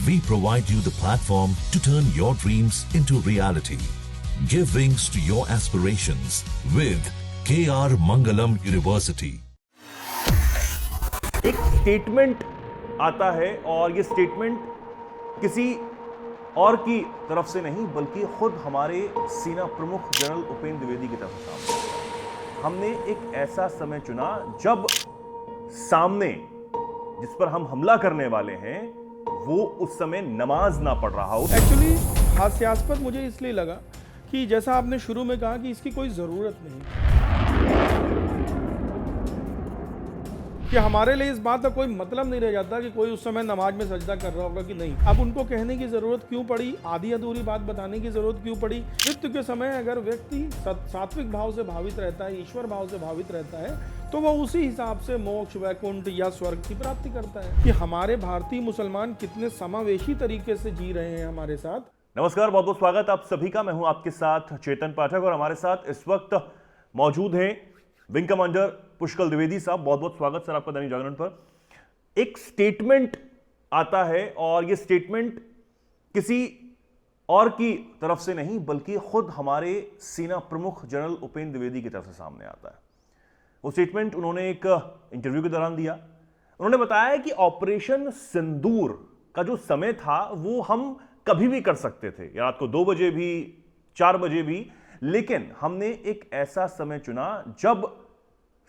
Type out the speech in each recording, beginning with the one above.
we provide you the platform to turn your dreams into reality. Give wings to your aspirations with KR Mangalam University. एक statement आता है और ये statement किसी और की तरफ से नहीं बल्कि खुद हमारे सेना प्रमुख जनरल उपेंद्र द्विवेदी की तरफ से सामने आया। हमने एक ऐसा समय चुना जब सामने जिस पर हम हमला करने वाले हैं वो उस समय नमाज ना पढ़ रहा हो। एक्चुअली हास्यास्पद मुझे इसलिए लगा कि जैसा आपने शुरू में कहा कि इसकी कोई ज़रूरत नहीं, कि हमारे लिए इस बात का कोई मतलब नहीं रह जाता कि कोई उस समय नमाज में सजदा कर रहा होगा कि नहीं। अब उनको कहने की ज़रूरत क्यों पड़ी, आधी अधूरी बात बताने की ज़रूरत क्यों पड़ी। मृत्यु के समय अगर व्यक्ति सात्विक भाव से भावित रहता है, ईश्वर भाव से भावित रहता है, तो वह उसी हिसाब से मोक्ष, वैकुंठ या स्वर्ग की प्राप्ति करता है। कि हमारे भारतीय मुसलमान कितने समावेशी तरीके से जी रहे हैं हमारे साथ। नमस्कार, बहुत बहुत स्वागत आप सभी का। मैं हूं आपके साथ चेतन पाठक और हमारे साथ इस वक्त मौजूद हैं विंग कमांडर पुष्कल द्विवेदी साहब। बहुत बहुत स्वागत सर आपका दैनिक जागरण पर। एक स्टेटमेंट आता है और ये स्टेटमेंट किसी और की तरफ से नहीं बल्कि खुद हमारे सेना प्रमुख जनरल उपेंद्र द्विवेदी की तरफ से सामने आता है। वो स्टेटमेंट उन्होंने एक इंटरव्यू के दौरान दिया। उन्होंने बताया कि ऑपरेशन सिंदूर का जो समय था वो हम कभी भी कर सकते थे, रात को 2 बजे भी, 4 बजे भी, लेकिन हमने एक ऐसा समय चुना जब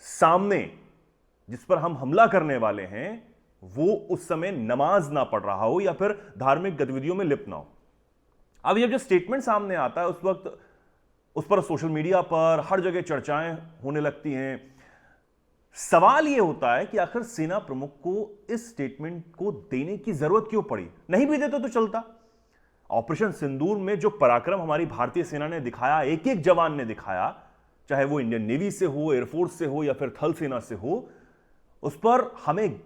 सामने जिस पर हम हमला करने वाले हैं वो उस समय नमाज ना पढ़ रहा हो या फिर धार्मिक गतिविधियों में लिप्त ना हो। अब ये जो स्टेटमेंट सामने आता है उस वक्त उस पर सोशल मीडिया पर हर जगह चर्चाएं होने लगती हैं। सवाल यह होता है कि आखिर सेना प्रमुख को इस स्टेटमेंट को देने की जरूरत क्यों पड़ी। नहीं भी देते तो चलता। ऑपरेशन सिंदूर में जो पराक्रम हमारी भारतीय सेना ने दिखाया, एक एक जवान ने दिखाया, चाहे वो इंडियन नेवी से हो, एयरफोर्स से हो या फिर थल सेना से हो, उस पर हमें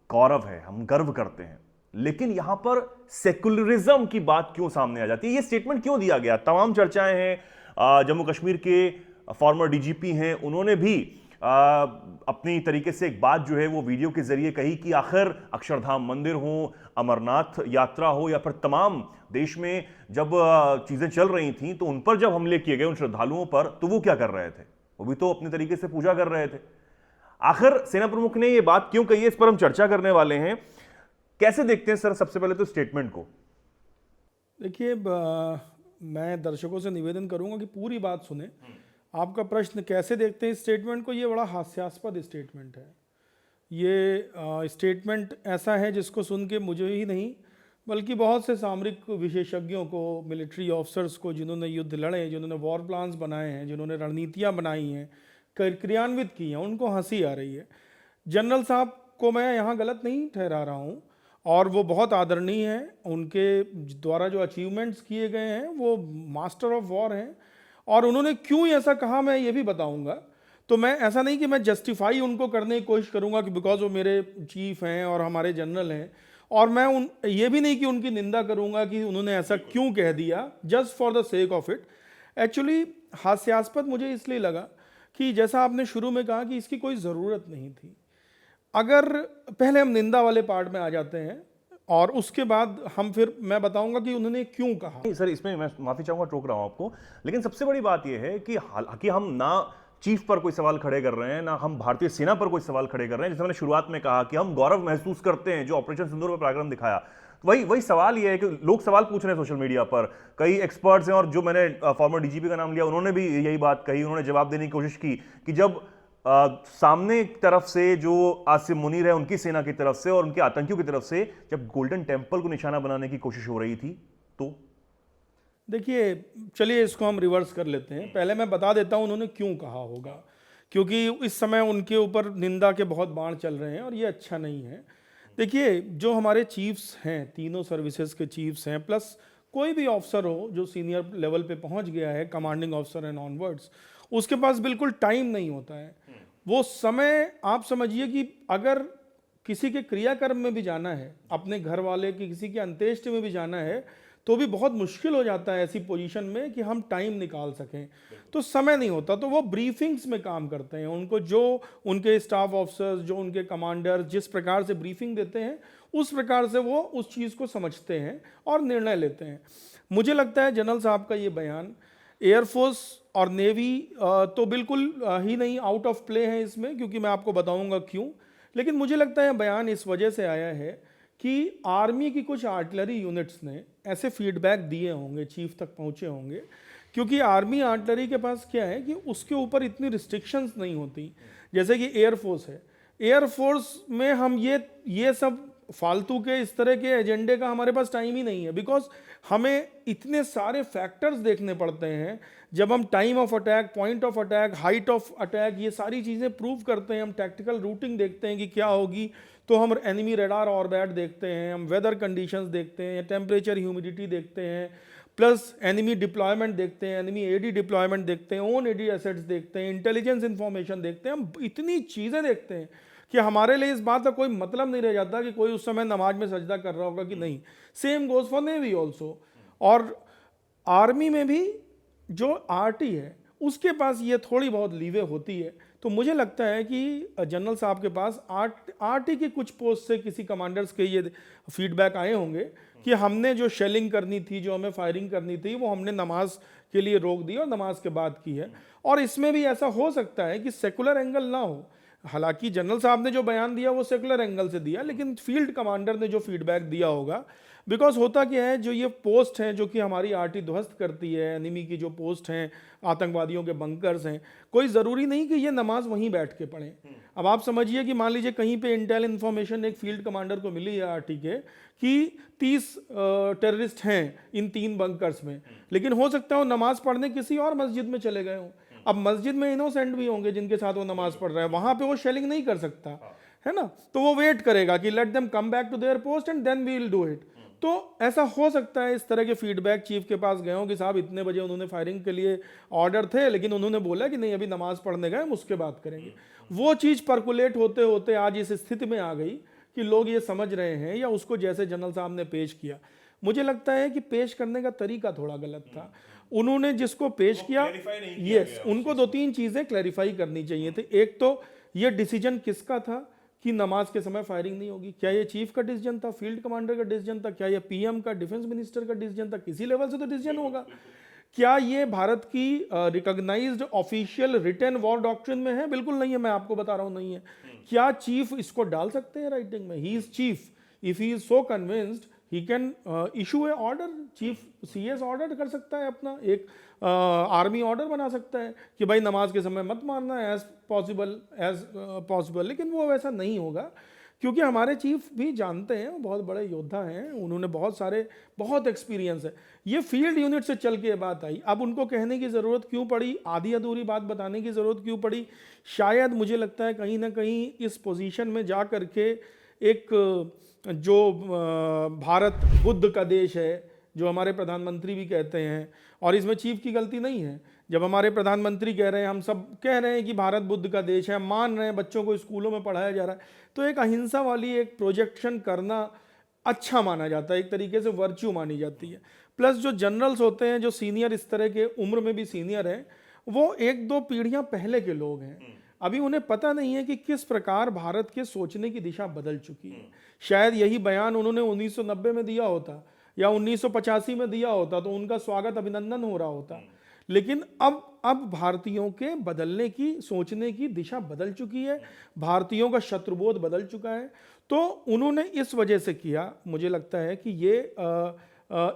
गौरव है, हम गर्व करते हैं। लेकिन यहां पर सेकुलरिज्म की बात क्यों सामने आ जाती है, ये स्टेटमेंट क्यों दिया गया? तमाम चर्चाएं हैं। जम्मू कश्मीर के फॉर्मर डीजीपी हैं, उन्होंने भी अपनी तरीके से एक बात जो है वो वीडियो के जरिए कही कि आखिर अक्षरधाम मंदिर हो, अमरनाथ यात्रा हो या फिर तमाम देश में जब चीजें चल रही थी तो उन पर जब हमले किए गए उन श्रद्धालुओं पर, तो वो क्या कर रहे थे? वो भी तो अपने तरीके से पूजा कर रहे थे। आखिर सेना प्रमुख ने ये बात क्यों कही है, इस पर हम चर्चा करने वाले हैं। कैसे देखते हैं सर सबसे पहले तो स्टेटमेंट को? देखिए, मैं दर्शकों से निवेदन करूंगा कि पूरी बात सुने। आपका प्रश्न कैसे देखते हैं इस स्टेटमेंट को, ये बड़ा हास्यास्पद स्टेटमेंट है। ये स्टेटमेंट ऐसा है जिसको सुन के मुझे ही नहीं बल्कि बहुत से सामरिक विशेषज्ञों को, मिलिट्री ऑफिसर्स को, जिन्होंने युद्ध लड़े, जिन्होंने वॉर प्लान्स बनाए हैं, जिन्होंने रणनीतियाँ बनाई हैं, क्रियान्वित की हैं, उनको हंसी आ रही है। जनरल साहब को मैं यहाँ गलत नहीं ठहरा रहा हूँ और वो बहुत आदरणीय हैं। उनके द्वारा जो अचीवमेंट्स किए गए हैं वो मास्टर ऑफ वॉर हैं और उन्होंने क्यों ऐसा कहा मैं ये भी बताऊंगा। तो मैं ऐसा नहीं कि मैं जस्टिफाई उनको करने की कोशिश करूंगा कि बिकॉज वो मेरे चीफ हैं और हमारे जनरल हैं, और मैं ये भी नहीं कि उनकी निंदा करूंगा कि उन्होंने ऐसा क्यों कह दिया just for the sake of it. Actually हास्यास्पद मुझे इसलिए लगा कि जैसा आपने शुरू में कहा कि इसकी कोई ज़रूरत नहीं थी। अगर पहले हम निंदा वाले पार्ट में आ जाते हैं और उसके बाद मैं बताऊंगा कि उन्होंने क्यों कहा। सर इसमें मैं माफी चाहूंगा, टोक रहा हूं आपको, लेकिन सबसे बड़ी बात यह है कि हालांकि हम ना चीफ पर कोई सवाल खड़े कर रहे हैं, ना हम भारतीय सेना पर कोई सवाल खड़े कर रहे हैं। जैसे मैंने शुरुआत में कहा कि हम गौरव महसूस करते हैं जो ऑपरेशन सिंदूर में पराक्रम दिखाया। वही सवाल ये है कि लोग सवाल पूछ रहे हैं सोशल मीडिया पर, कई एक्सपर्ट्स हैं और जो मैंने फॉर्मर डीजीपी का नाम लिया उन्होंने भी यही बात कही। उन्होंने जवाब देने की कोशिश की कि जब सामने की तरफ से जो आसिम मुनीर है उनकी सेना की तरफ से और उनके आतंकियों की तरफ से जब गोल्डन टेम्पल को निशाना बनाने की कोशिश हो रही थी, तो देखिए, चलिए इसको हम रिवर्स कर लेते हैं। पहले मैं बता देता हूं उन्होंने क्यों कहा होगा, क्योंकि इस समय उनके ऊपर निंदा के बहुत बाण चल रहे हैं और ये अच्छा नहीं है। देखिए, जो हमारे चीफ्स हैं, तीनों सर्विसेज के चीफ्स हैं, प्लस कोई भी ऑफिसर हो जो सीनियर लेवल पे पहुंच गया है, कमांडिंग ऑफिसर एंड ऑनवर्ड्स, उसके पास बिल्कुल टाइम नहीं होता है। वो समय आप समझिए कि अगर किसी के क्रियाकर्म में भी जाना है, अपने घर वाले की किसी के अंत्येष्टि में भी जाना है, तो भी बहुत मुश्किल हो जाता है ऐसी पोजीशन में कि हम टाइम निकाल सकें, तो समय नहीं होता। तो वो ब्रीफिंग्स में काम करते हैं, उनको जो उनके स्टाफ ऑफिसर्स, जो उनके कमांडर जिस प्रकार से ब्रीफिंग देते हैं उस प्रकार से वो उस चीज़ को समझते हैं और निर्णय लेते हैं। मुझे लगता है जनरल साहब का ये बयान एयरफोर्स और नेवी तो बिल्कुल ही नहीं आउट ऑफ प्ले है इसमें, क्योंकि मैं आपको बताऊंगा क्यों। लेकिन मुझे लगता है बयान इस वजह से आया है कि आर्मी की कुछ आर्टिलरी यूनिट्स ने ऐसे फीडबैक दिए होंगे, चीफ तक पहुंचे होंगे, क्योंकि आर्मी आर्टिलरी के पास क्या है कि उसके ऊपर इतनी रिस्ट्रिक्शंस नहीं होती जैसे कि एयरफोर्स है। एयरफोर्स में हम ये सब फालतू के इस तरह के एजेंडे का हमारे पास टाइम ही नहीं है, बिकॉज हमें इतने सारे फैक्टर्स देखने पड़ते हैं। जब हम time of attack, point of attack, height of attack, ये सारी चीज़ें प्रूव करते हैं, हम टैक्टिकल रूटिंग देखते हैं कि क्या होगी, तो हम एनिमी रडार ऑर्बिट देखते हैं, हम वेदर कंडीशंस देखते हैं, टेम्परेचर, ह्यूमिडिटी देखते हैं, प्लस एनिमी डिप्लॉयमेंट देखते हैं, एनिमी एडी डिप्लॉयमेंट देखते हैं, ओन एडी एसेट्स देखते हैं, इंटेलिजेंस इंफॉर्मेशन देखते हैं। हम इतनी चीज़ें देखते हैं कि हमारे लिए इस बात का कोई मतलब नहीं रह जाता कि कोई उस समय नमाज में सजदा कर रहा होगा कि नहीं। Same goes for navy also. और आर्मी में भी जो आरटी है उसके पास ये थोड़ी बहुत लीवे होती है। तो मुझे लगता है कि जनरल साहब के पास आरटी की कुछ पोस्ट से किसी कमांडर्स के ये फीडबैक आए होंगे कि हमने जो शेलिंग करनी थी, जो हमें फायरिंग करनी थी, वो हमने नमाज के लिए रोक दी और नमाज के बाद की है। और इसमें भी ऐसा हो सकता है कि सेकुलर एंगल ना हो। हालांकि जनरल साहब ने जो बयान दिया वो सेकुलर एंगल से दिया, लेकिन फील्ड कमांडर ने जो फीडबैक दिया होगा, बिकॉज होता क्या है, जो ये पोस्ट हैं जो कि हमारी आरटी ध्वस्त करती है, एनिमी की जो पोस्ट हैं, आतंकवादियों के बंकर्स हैं, कोई ज़रूरी नहीं कि ये नमाज वहीं बैठ के पढ़ें। अब आप समझिए कि मान लीजिए कहीं पे इंटेल इन्फॉर्मेशन एक फील्ड कमांडर को मिली है आरटी के कि 30 टेररिस्ट हैं इन 3 बंकर्स में, लेकिन हो सकता है वो नमाज पढ़ने किसी और मस्जिद में चले गए हों। अब मस्जिद में इनोसेंट भी होंगे जिनके साथ वो नमाज पढ़ रहा है, वहां पे वो शेलिंग नहीं कर सकता है ना, तो वो वेट करेगा कि let them come back to their post and then we will do it. तो ऐसा हो सकता है इस तरह के फीडबैक चीफ के पास गए हो कि साहब इतने बजे उन्होंने फायरिंग के लिए ऑर्डर थे, लेकिन उन्होंने बोला कि नहीं अभी नमाज पढ़ने गए, हम उसके बाद करेंगे। वो चीज़ परकुलेट होते होते आज इस स्थिति में आ गई कि लोग ये समझ रहे हैं, या उसको जैसे जनरल साहब ने पेश किया, मुझे लगता है कि पेश करने का तरीका थोड़ा गलत था। उन्होंने जिसको पेश किया, यस, उनको 2-3 चीज़ें क्लैरिफाई करनी चाहिए थी। एक तो ये डिसीजन किसका था कि नमाज के समय फायरिंग नहीं होगी? क्या ये चीफ का डिसीजन था, फील्ड कमांडर का डिसीजन था, क्या ये पीएम का, डिफेंस मिनिस्टर का डिसीजन था? किसी लेवल से तो डिसीजन होगा। क्या ये भारत की recognised official written war doctrine में है? बिल्कुल नहीं है, मैं आपको बता रहा हूं नहीं है। क्या चीफ इसको डाल सकते हैं राइटिंग में? He is chief, if he is so convinced he can issue A order. Chief CS order कर सकता है, अपना एक आर्मी ऑर्डर बना सकता है कि भाई नमाज के समय मत मारना एज पॉसिबल। लेकिन वो वैसा नहीं होगा, क्योंकि हमारे चीफ भी जानते हैं, वो बहुत बड़े योद्धा हैं, उन्होंने बहुत एक्सपीरियंस है। ये फील्ड यूनिट से चल के बात आई, अब उनको कहने की ज़रूरत क्यों पड़ी, आधी अधूरी बात बताने की ज़रूरत क्यों पड़ी? शायद मुझे लगता है कहीं ना कहीं इस पोजीशन में जा कर के एक जो भारत बुद्ध का देश है, जो हमारे प्रधानमंत्री भी कहते हैं, और इसमें चीफ की गलती नहीं है। जब हमारे प्रधानमंत्री कह रहे हैं, हम सब कह रहे हैं कि भारत बुद्ध का देश है, मान रहे हैं, बच्चों को स्कूलों में पढ़ाया जा रहा है, तो एक अहिंसा वाली एक प्रोजेक्शन करना अच्छा माना जाता है, एक तरीके से वर्च्यू मानी जाती है। प्लस जो जनरल्स होते हैं, जो सीनियर इस तरह के उम्र में भी सीनियर हैं, वो 1-2 पीढ़ियां पहले के लोग हैं। अभी उन्हें पता नहीं है कि किस प्रकार भारत के सोचने की दिशा बदल चुकी है। शायद यही बयान उन्होंने 1990 में दिया होता या 1985 में दिया होता तो उनका स्वागत, अभिनंदन हो रहा होता। लेकिन अब भारतीयों के बदलने की, सोचने की दिशा बदल चुकी है, भारतीयों का शत्रुबोध बदल चुका है। तो उन्होंने इस वजह से किया, मुझे लगता है कि ये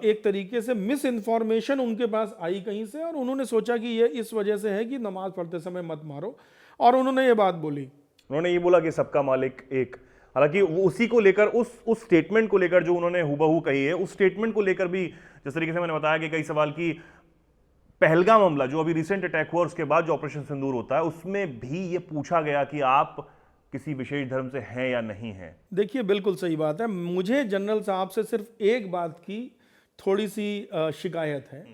एक तरीके से मिस इन्फॉर्मेशन उनके पास आई कहीं से, और उन्होंने सोचा कि ये इस वजह से है कि नमाज पढ़ते समय मत मारो, और उन्होंने ये बात बोली। उन्होंने ये बोला कि सबका मालिक एक। हालांकि वो उसी को लेकर, उस स्टेटमेंट को लेकर जो उन्होंने हुबहू कही है, उस स्टेटमेंट को लेकर भी जिस तरीके से मैंने बताया कि कई सवाल की, पहलगाम हमला जो अभी रिसेंट अटैक हुआ, उसके बाद जो ऑपरेशन सिंदूर होता है, उसमें भी ये पूछा गया कि आप किसी विशेष धर्म से हैं या नहीं हैं। देखिए, बिल्कुल सही बात है। मुझे जनरल साहब से सिर्फ एक बात की थोड़ी सी शिकायत है।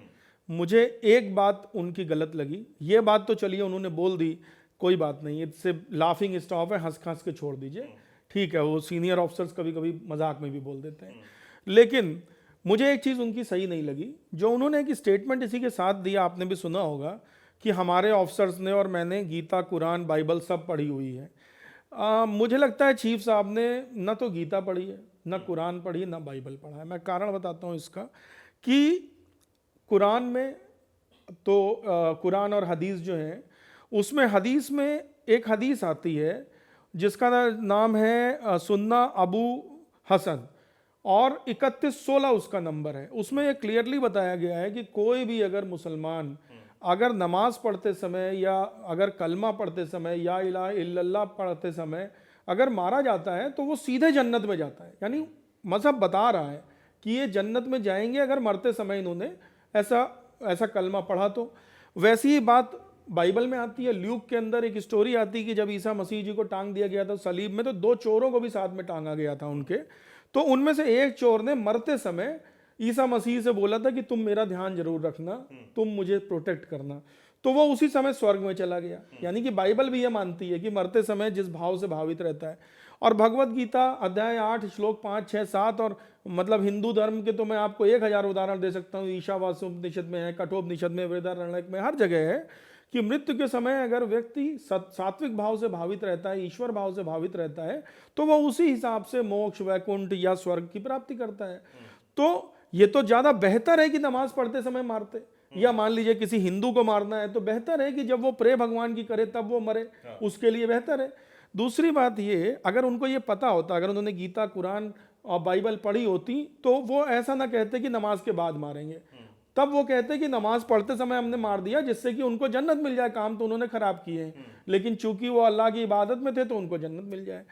मुझे एक बात उनकी गलत लगी। ये बात तो चलिए उन्होंने बोल दी, कोई बात नहीं, इससे लाफिंग स्टॉप है, हंस खंस के छोड़ दीजिए, ठीक है, वो सीनियर ऑफिसर्स कभी कभी मजाक में भी बोल देते हैं। लेकिन मुझे एक चीज़ उनकी सही नहीं लगी, जो उन्होंने एक स्टेटमेंट इसी के साथ दिया, आपने भी सुना होगा कि हमारे ऑफिसर्स ने और मैंने गीता, कुरान, बाइबल सब पढ़ी हुई है। मुझे लगता है चीफ साहब ने न तो गीता पढ़ी है, न कुरान पढ़ी है, न बाइबल पढ़ा है। मैं कारण बताता हूँ इसका कि कुरान में तो कुरान और हदीस जो है, उसमें हदीस में एक हदीस आती है जिसका नाम है सुन्ना अबू हसन, और 3116 उसका नंबर है। उसमें ये क्लियरली बताया गया है कि कोई भी अगर मुसलमान अगर नमाज पढ़ते समय या अगर कलमा पढ़ते समय या इला इल्लल्लाह पढ़ते समय अगर मारा जाता है तो वो सीधे जन्नत में जाता है। यानी मज़हब बता रहा है कि ये जन्नत में जाएंगे अगर मरते समय इन्होंने ऐसा कलमा पढ़ा तो। वैसी ही बात बाइबल में आती है। ल्यूक के अंदर एक स्टोरी आती है कि जब ईसा मसीह जी को टांग दिया गया था सलीब में, तो 2 चोरों को भी साथ में टांगा गया था उनके। तो उनमें से एक चोर ने मरते समय ईसा मसीह से बोला था कि तुम मेरा ध्यान जरूर रखना, तुम मुझे प्रोटेक्ट करना। तो वो उसी समय स्वर्ग में चला गया। यानी कि बाइबल भी ये मानती है कि मरते समय जिस भाव से भावित रहता है। और भगवत गीता अध्याय 8 श्लोक 5, 6, 7 और मतलब हिंदू धर्म के तो मैं आपको 1000 उदाहरण दे सकता हूँ। ईशावास्योपनिषद में है, कठोपनिषद में, बृहदारण्यक में, हर जगह है कि मृत्यु के समय अगर व्यक्ति सात्विक भाव से भावित रहता है, ईश्वर भाव से भावित रहता है, तो वह उसी हिसाब से मोक्ष, वैकुंठ या स्वर्ग की प्राप्ति करता है। तो ये तो ज्यादा बेहतर है कि नमाज पढ़ते समय मारते, या मान लीजिए किसी हिंदू को मारना है तो बेहतर है कि जब वो प्रे भगवान की करे तब वो मरे, उसके लिए बेहतर है। दूसरी बात ये, अगर उनको ये पता होता, अगर उन्होंने गीता, कुरान और बाइबल पढ़ी होती, तो वो ऐसा ना कहते कि नमाज के बाद मारेंगे। तब वो कहते कि नमाज पढ़ते समय हमने मार दिया जिससे कि उनको जन्नत मिल जाए। काम तो उन्होंने खराब किए हैं, लेकिन चूंकि वो अल्लाह की इबादत में थे तो उनको जन्नत मिल जाए।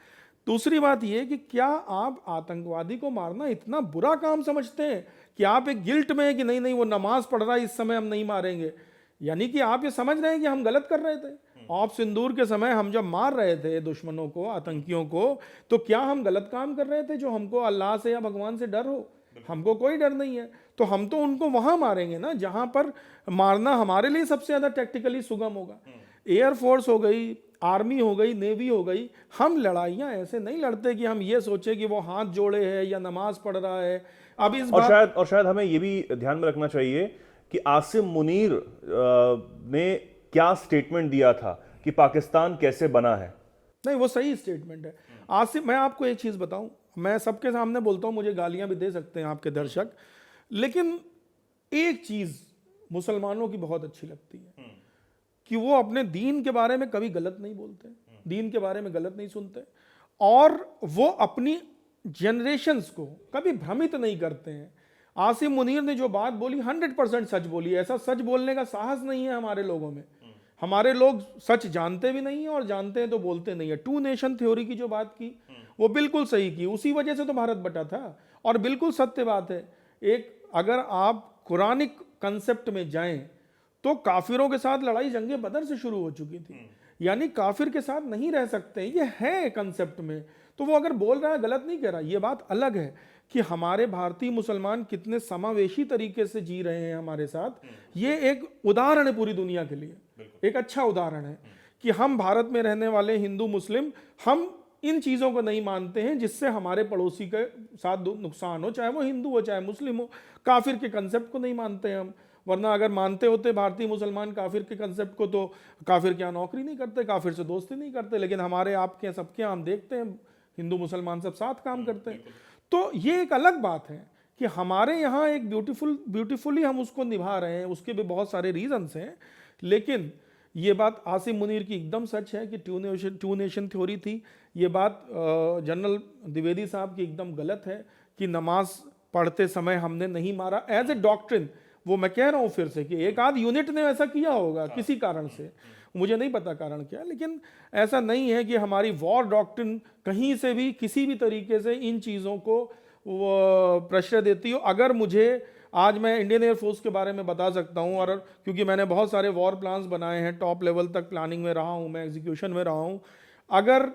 दूसरी बात ये कि क्या आप आतंकवादी को मारना इतना बुरा काम समझते हैं कि आप एक गिल्ट में है कि नहीं नहीं वो नमाज पढ़ रहा है इस समय हम नहीं मारेंगे। यानी कि आप ये समझ रहे हैं कि हम गलत कर रहे थे। ऑप सिंदूर के समय हम जब मार रहे थे दुश्मनों को, आतंकियों को, तो क्या हम गलत काम कर रहे थे जो हमको अल्लाह से या भगवान से डर हो? हमको कोई डर नहीं है। तो हम तो उनको वहां मारेंगे ना जहां पर मारना हमारे लिए सबसे ज्यादा टैक्टिकली सुगम होगा। एयरफोर्स हो गई, आर्मी हो गई, नेवी हो गई, हम लड़ाइयां ऐसे नहीं लड़ते कि हम ये सोचे कि वो हाथ जोड़े है या नमाज पढ़ रहा है। अब इस और शायद हमें ये भी ध्यान में रखना चाहिए कि आसिम मुनीर ने क्या स्टेटमेंट दिया था कि पाकिस्तान कैसे बना है। नहीं, वो सही स्टेटमेंट है। आसिम, मैं आपको एक चीज बताऊं, मैं सबके सामने बोलता हूं, मुझे गालियां भी दे सकते हैं आपके दर्शक, लेकिन एक चीज मुसलमानों की बहुत अच्छी लगती है कि वो अपने दीन के बारे में कभी गलत नहीं बोलते, दीन के बारे में गलत नहीं सुनते, और वो अपनी जनरेशन्स को कभी भ्रमित नहीं करते हैं। आसिम मुनीर ने जो बात बोली 100% सच बोली। ऐसा सच बोलने का साहस नहीं है हमारे लोगों में। हमारे लोग सच जानते भी नहीं है और जानते हैं तो बोलते नहीं है। 2 नेशन थ्योरी की जो बात की वो बिल्कुल सही की, उसी वजह से तो भारत बटा था। और बिल्कुल सत्य बात है, एक अगर आप कुरानिक कंसेप्ट में जाएं तो काफिरों के साथ लड़ाई जंगे बदर से शुरू हो चुकी थी। यानी काफिर के साथ नहीं रह सकते, ये है कंसेप्ट में। तो वो अगर बोल रहा है गलत नहीं कह रहा। ये बात अलग है कि हमारे भारतीय मुसलमान कितने समावेशी तरीके से जी रहे हैं हमारे साथ। ये एक उदाहरण है पूरी दुनिया के लिए, एक अच्छा उदाहरण है कि हम भारत में रहने वाले हिंदू मुस्लिम, हम इन चीज़ों को नहीं मानते हैं जिससे हमारे पड़ोसी के साथ नुकसान हो, चाहे वो हिंदू हो चाहे मुस्लिम हो। काफिर के कंसेप्ट को नहीं मानते हैं हम, वरना अगर मानते होते भारतीय मुसलमान काफिर के कंसेप्ट को तो काफिर क्या नौकरी नहीं करते, काफिर से दोस्ती नहीं करते। लेकिन हमारे आपके सबके हम देखते हैं हिंदू मुसलमान सब साथ काम करते हैं। तो ये एक अलग बात है कि हमारे यहाँ एक ब्यूटीफुली हम उसको निभा रहे हैं। उसके भी बहुत सारे रीजंस हैं, लेकिन ये बात आसिम मुनीर की एकदम सच है कि 2 नेशन थ्योरी थी। ये बात जनरल द्विवेदी साहब की एकदम गलत है कि नमाज पढ़ते समय हमने नहीं मारा एज ए डॉक्ट्रिन। वो मैं कह रहा हूँ फिर से कि एक आध यूनिट ने ऐसा किया होगा किसी कारण से, मुझे नहीं पता कारण क्या, लेकिन ऐसा नहीं है कि हमारी वॉर डॉक्ट्रिन कहीं से भी किसी भी तरीके से इन चीज़ों को प्रश्रय देती हो। अगर मुझे आज मैं इंडियन एयरफोर्स के बारे में बता सकता हूँ, और क्योंकि मैंने बहुत सारे वॉर प्लान्स बनाए हैं, टॉप लेवल तक प्लानिंग में रहा हूँ, मैं एग्जीक्यूशन में रहा हूँ। अगर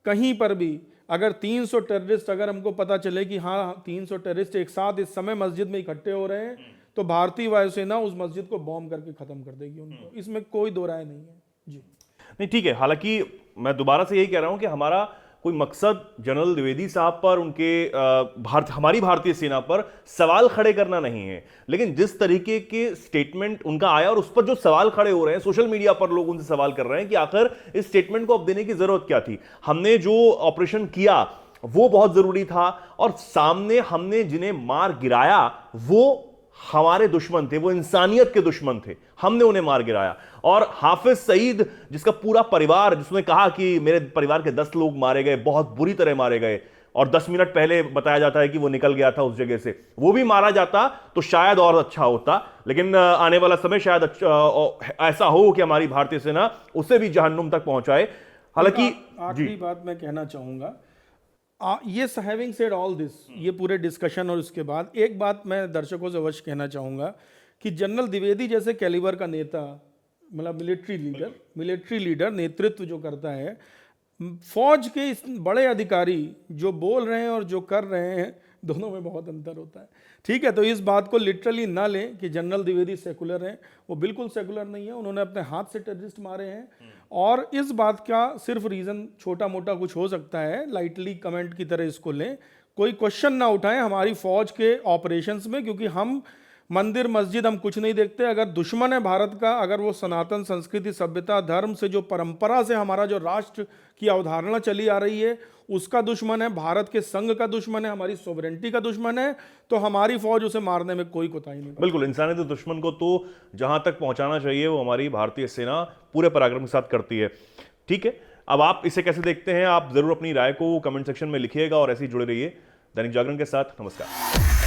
कहीं पर भी अगर 300 टेररिस्ट अगर हमको पता चले कि हाँ 300 टेररिस्ट एक साथ इस समय मस्जिद में इकट्ठे हो रहे हैं, तो भारतीय वायुसेना उस मस्जिद को बॉम्ब करके खत्म कर देगी उनको। इसमें कोई दो राय नहीं है जी। नहीं, ठीक है। हालांकि मैं दोबारा से यही कह रहा हूं कि हमारा कोई मकसद जनरल द्विवेदी साहब पर, उनके हमारी भारतीय सेना पर सवाल खड़े करना नहीं है, लेकिन जिस तरीके के स्टेटमेंट उनका आया और उस पर जो सवाल खड़े हो रहे हैं, सोशल मीडिया पर लोग उनसे सवाल कर रहे हैं कि आखिर इस स्टेटमेंट को अब देने की जरूरत क्या थी। हमने जो ऑपरेशन किया वो बहुत जरूरी था, और सामने हमने जिन्हें मार गिराया वो हमारे दुश्मन थे, वो इंसानियत के दुश्मन थे, हमने उन्हें मार गिराया। और हाफिज सईद जिसका पूरा परिवार, जिसने कहा कि मेरे परिवार के 10 लोग मारे गए, बहुत बुरी तरह मारे गए, और 10 मिनट पहले बताया जाता है कि वो निकल गया था उस जगह से, वो भी मारा जाता तो शायद और अच्छा होता। लेकिन आने वाला समय शायद ऐसा हो कि हमारी भारतीय सेना उसे भी जहन्नुम तक पहुंचाए। हालांकि आखिरी बात मैं कहना चाहूंगा, ये हैविंग सेड ऑल दिस, ये पूरे डिस्कशन और उसके बाद एक बात मैं दर्शकों से अवश्य कहना चाहूँगा कि जनरल द्विवेदी जैसे कैलिबर का नेता, मतलब मिलिट्री लीडर नेतृत्व जो करता है, फौज के इस बड़े अधिकारी जो बोल रहे हैं और जो कर रहे हैं, दोनों में बहुत अंतर होता है। ठीक है, तो इस बात को लिटरली ना लें कि जनरल द्विवेदी सेकुलर हैं, वो बिल्कुल सेकुलर नहीं है। उन्होंने अपने हाथ से टेररिस्ट मारे हैं, और इस बात का सिर्फ रीज़न छोटा मोटा कुछ हो सकता है, लाइटली कमेंट की तरह इसको लें, कोई क्वेश्चन ना उठाएं हमारी फौज के ऑपरेशंस में, क्योंकि हम मंदिर मस्जिद हम कुछ नहीं देखते। अगर दुश्मन है भारत का, अगर वो सनातन संस्कृति सभ्यता धर्म से जो परंपरा से हमारा जो राष्ट्र की अवधारणा चली आ रही है उसका दुश्मन है, भारत के संघ का दुश्मन है, हमारी सोवरेंटी का दुश्मन है, तो हमारी फौज उसे मारने में कोई कोताही नहीं। बिल्कुल, इंसानियत के दुश्मन को तो जहां तक पहुंचाना चाहिए वो हमारी भारतीय सेना पूरे पराक्रम के साथ करती है। ठीक है, अब आप इसे कैसे देखते हैं, आप जरूर अपनी राय को कमेंट सेक्शन में लिखिएगा, और ऐसे ही जुड़े रहिए दैनिक जागरण के साथ। नमस्कार।